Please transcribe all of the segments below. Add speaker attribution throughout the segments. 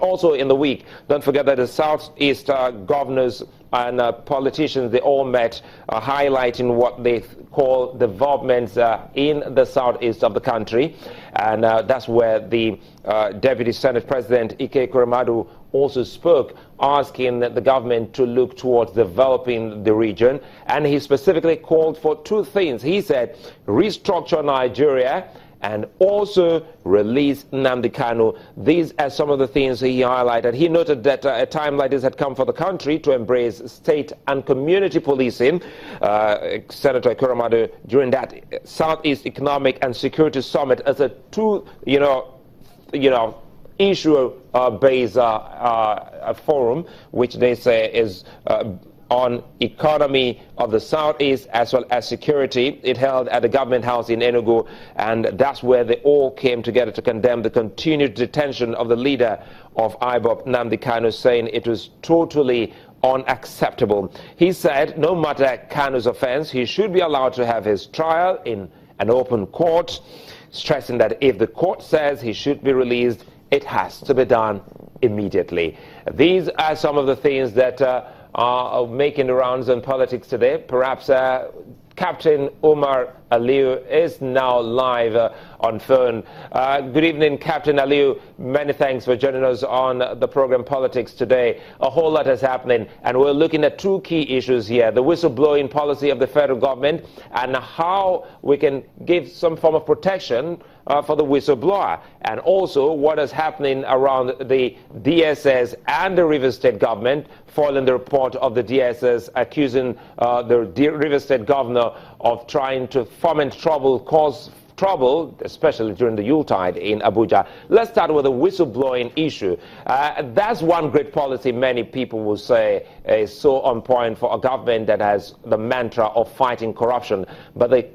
Speaker 1: Also in the week, don't forget that the Southeast governors and politicians, they all met highlighting what they call developments in the southeast of the country. And that's where the Deputy Senate President Ike Kuremadu also spoke, asking the government to look towards developing the region. And he specifically called for two things. He said, restructure Nigeria and also release Nnamdi Kanu. These are some of the things he highlighted. He noted that a time like this had come for the country to embrace state and community policing. Senator Kuremadu, during that Southeast Economic and Security Summit, as a issue-based forum, which they say is on economy of the Southeast as well as security. It held at the government house in Enugu, and that's where they all came together to condemn the continued detention of the leader of IBOP, Nnamdi Kanu, saying it was totally unacceptable. He said no matter Kanu's offense, he should be allowed to have his trial in an open court, stressing that if the court says he should be released, it has to be done immediately. These are some of the things that are making the rounds in politics today. Perhaps Captain Umar Aliyu is now live on phone. Good evening, Captain Aliyu. Many thanks for joining us on the program Politics today. A whole lot is happening, and we're looking at two key issues here: the whistleblowing policy of the federal government and how we can give some form of protection for the whistleblower, and also what is happening around the DSS and the Rivers State government, following the report of the DSS accusing the Rivers State governor of trying to foment trouble, cause trouble, especially during the Yuletide in Abuja. Let's start with the whistleblowing issue. That's one great policy many people will say is so on point for a government that has the mantra of fighting corruption. But the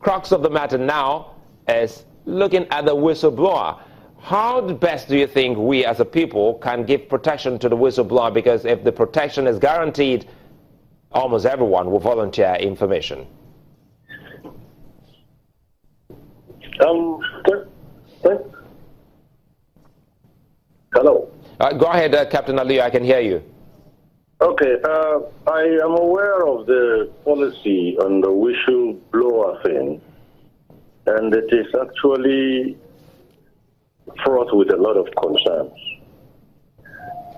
Speaker 1: crux of the matter now is looking at the whistleblower. How best do you think we as a people can give protection to the whistleblower? Because if the protection is guaranteed, almost everyone will volunteer information.
Speaker 2: Hello.
Speaker 1: Go ahead, Captain Aliyu, I can hear you.
Speaker 2: Okay, I am aware of the policy on the whistleblower thing, and it is actually fraught with a lot of concerns.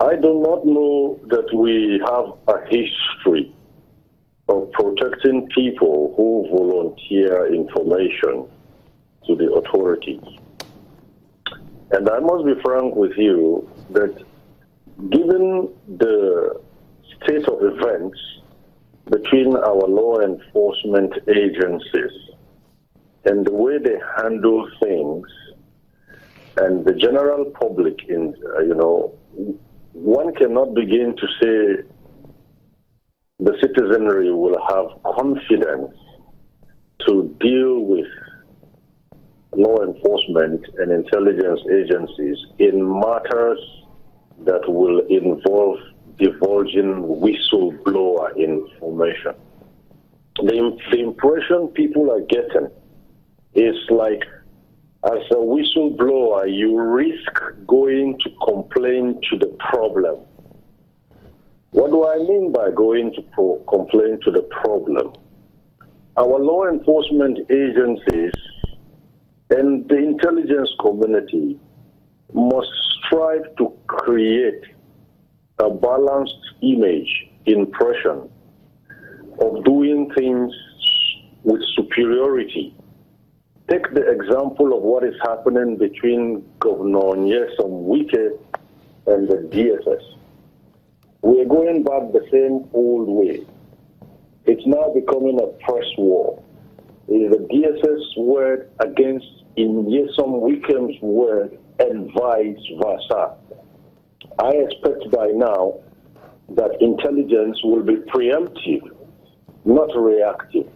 Speaker 2: I do not know that we have a history of protecting people who volunteer information to the authorities. And I must be frank with you that given the state of events between our law enforcement agencies and the way they handle things and the general public, one cannot begin to say the citizenry will have confidence to deal with law enforcement and intelligence agencies in matters that will involve divulging whistleblower information. The impression people are getting is like, as a whistleblower, you risk going to complain to the problem. What do I mean by going to complain to the problem? Our law enforcement agencies and the intelligence community must strive to create a balanced impression of doing things with superiority. Take the example of what is happening between Governor Nyesom Wike and the DSS. We're going back the same old way. It's now becoming a press war. It is the DSS word against Nyesom Wike's word and vice versa. I expect by now that intelligence will be preemptive, not reactive.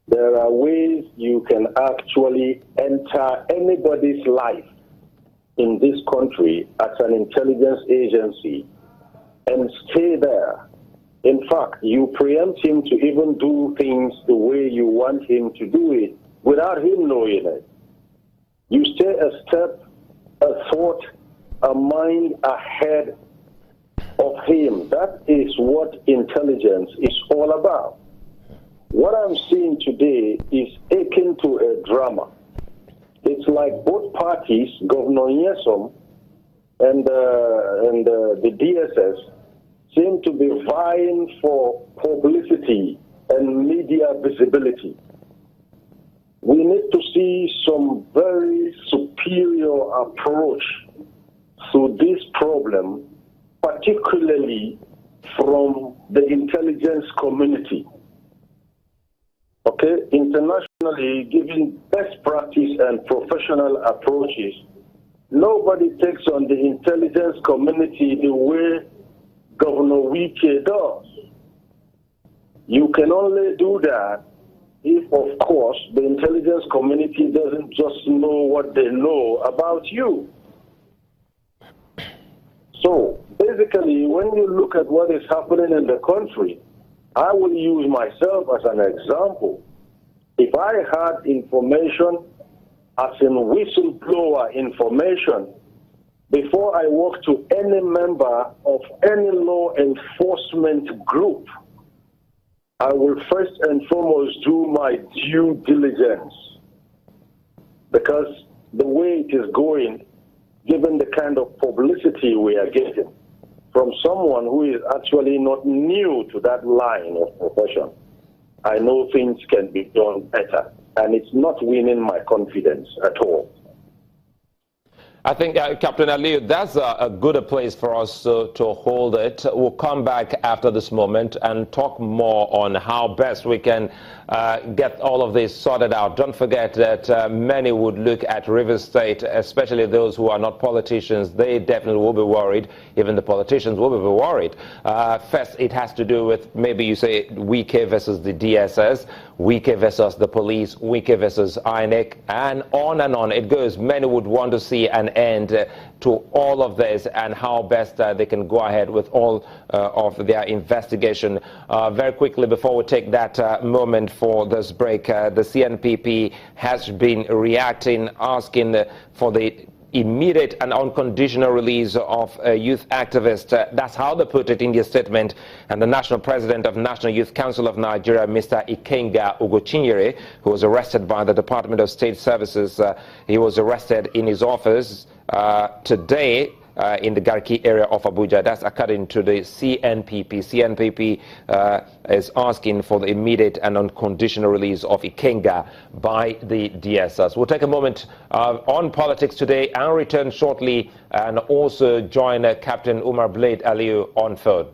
Speaker 2: There are ways you can actually enter anybody's life in this country as an intelligence agency and stay there. In fact, you preempt him to even do things the way you want him to do it without him knowing it. You stay a step, a thought, a mind ahead of him. That is what intelligence is all about. What I'm seeing today is akin to a drama. It's like both parties, Governor Nyesom and the DSS, seem to be vying for publicity and media visibility. We need to see some very superior approach to this problem, particularly from the intelligence community. Okay, internationally, given best practice and professional approaches, nobody takes on the intelligence community the way Governor Wike does. You can only do that if, of course, the intelligence community doesn't just know what they know about you. So, basically, when you look at what is happening in the country, I will use myself as an example. If I had information, as in whistleblower information, before I walk to any member of any law enforcement group, I will first and foremost do my due diligence. Because the way it is going, given the kind of publicity we are getting from someone who is actually not new to that line of profession, I know things can be done better. And it's not winning my confidence at all.
Speaker 1: I think, Captain Aliyu, that's a good place for us to hold it. We'll come back after this moment and talk more on how best we can get all of this sorted out. Don't forget that many would look at Rivers State, especially those who are not politicians. They definitely will be worried. Even the politicians will be worried. First, it has to do with, maybe you say, Wike versus the DSS, Wike versus the police, Wike versus INEC, and on it goes. Many would want to see an end to all of this and how best they can go ahead with all of their investigation. Very quickly, before we take that moment for this break, the CNPP has been reacting, asking for the immediate and unconditional release of a youth activist. That's how they put it in their statement. And the national president of National Youth Council of Nigeria, Mr. Ikenga Ugochinyere, who was arrested by the Department of State Services, he was arrested in his office today in the Garki area of Abuja. That's according to the CNPP. CNPP is asking for the immediate and unconditional release of Ikenga by the DSS. We'll take a moment on politics today and return shortly, and also join Captain Umar Blade Aliyu on phone.